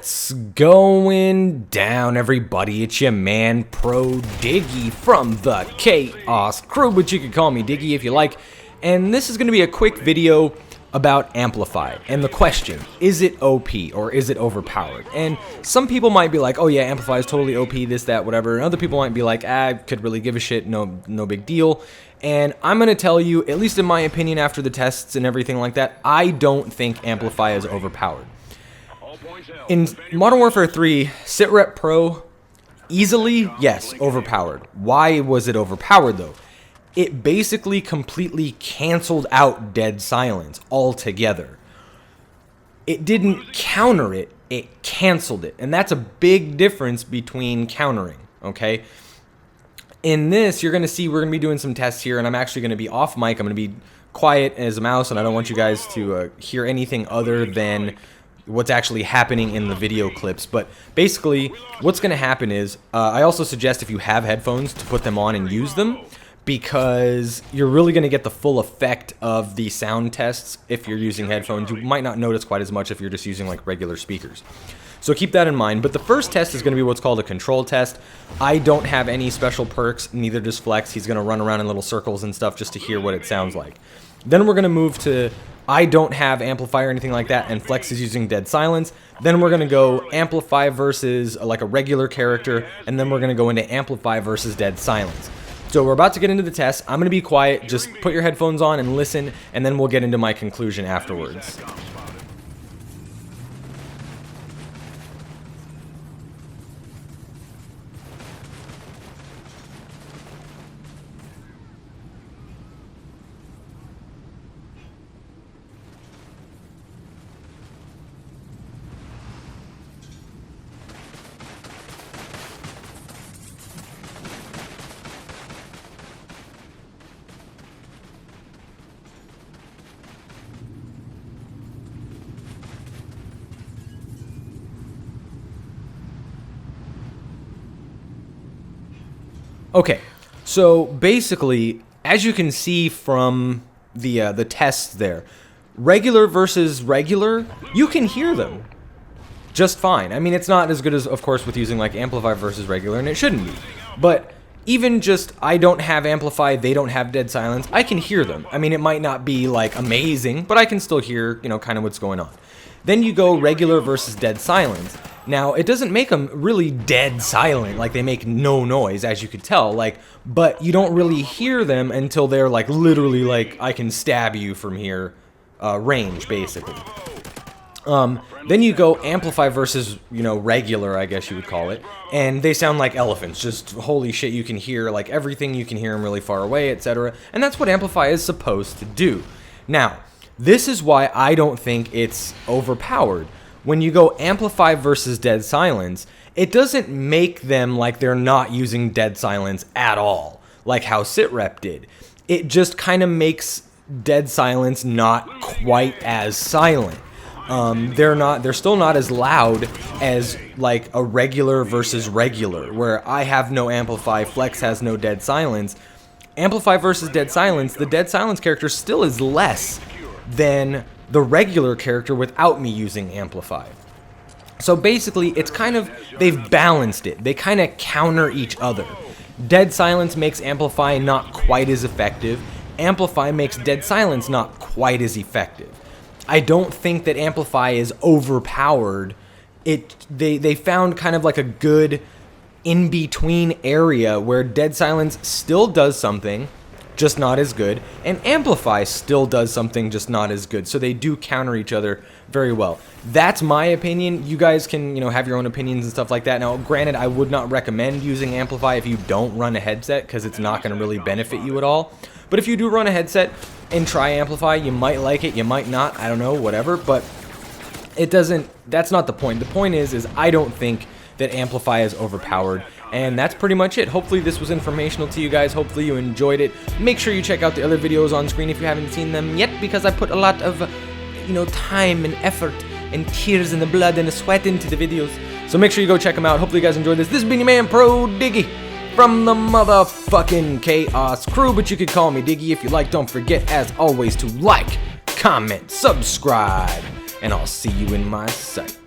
What's going down, everybody? It's your man, Pro Diggy from the Chaos Crew, but you can call me Diggy if you like. And this is going to be a quick video about Amplify and the question, is it OP or is it overpowered? And some people might be like, oh yeah, Amplify is totally OP, this, that, whatever. And other people might be like, I could really give a shit, no big deal. And I'm going to tell you, at least in my opinion after the tests and everything like that, I don't think Amplify is overpowered. In Modern Warfare 3, Sitrep Pro, easily, yes, overpowered. Why was it overpowered though? It basically completely canceled out dead silence altogether. It didn't counter it, it canceled it. And that's a big difference between countering, okay? In this, you're going to see we're going to be doing some tests here, and I'm actually going to be off mic. I'm going to be quiet as a mouse, and I don't want you guys to hear anything other than what's actually happening in the video clips. But basically, what's going to happen is, I also suggest if you have headphones to put them on and use them, because you're really going to get the full effect of the sound tests if you're using headphones. You might not notice quite as much if you're just using like regular speakers. So keep that in mind. But the first test is going to be what's called a control test. I don't have any special perks, neither does Flex. He's going to run around in little circles and stuff just to hear what it sounds like. Then we're going to move to, I don't have Amplify or anything like that, and Flex is using dead silence. Then we're going to go Amplify versus like a regular character, and then we're going to go into Amplify versus dead silence. So we're about to get into the test. I'm going to be quiet. Just put your headphones on and listen, and then we'll get into my conclusion afterwards. Okay, so basically, as you can see from the tests there, regular versus regular, you can hear them just fine. I mean, it's not as good as, of course, with using like Amplify versus regular, and it shouldn't be. But even just, I don't have Amplify, they don't have dead silence, I can hear them. I mean, it might not be like amazing, but I can still hear, you know, kind of what's going on. Then you go regular versus dead silence. Now, it doesn't make them really dead silent, like they make no noise, as you could tell, like, but you don't really hear them until they're like literally like, I can stab you from here, range, basically. Then you go Amplify versus, you know, regular, I guess you would call it, and they sound like elephants, just holy shit, you can hear like everything, you can hear them really far away, etc. And that's what Amplify is supposed to do. Now, this is why I don't think it's overpowered. When you go Amplify versus dead silence, it doesn't make them like they're not using dead silence at all, like how Sitrep did. It just kind of makes dead silence not quite as silent. They're still not as loud as like a regular versus regular, where I have no Amplify, Flex has no dead silence. Amplify versus dead silence, the dead silence character still is less than the regular character without me using Amplify. So basically, it's kind of, they've balanced it. They kind of counter each other. Dead silence makes Amplify not quite as effective. Amplify makes dead silence not quite as effective. I don't think that Amplify is overpowered. They found kind of like a good in-between area where dead silence still does something, just not as good, and Amplify still does something, just not as good. So they do counter each other very well. That's my opinion. You guys can, you know, have your own opinions and stuff like that. Now, granted, I would not recommend using Amplify if you don't run a headset, because it's not going to really benefit you at all. But if you do run a headset and try Amplify, you might like it, you might not, I don't know, whatever. But it doesn't, that's not the point. The point is I don't think that Amplify is overpowered. And that's pretty much it. Hopefully this was informational to you guys. Hopefully you enjoyed it. Make sure you check out the other videos on screen if you haven't seen them yet, because I put a lot of, you know, time and effort and tears and the blood and the sweat into the videos. So make sure you go check them out. Hopefully you guys enjoyed this. This has been your man, Pro Diggy, from the motherfucking Chaos Crew. But you could call me Diggy if you like. Don't forget, as always, to like, comment, subscribe, and I'll see you in my sight.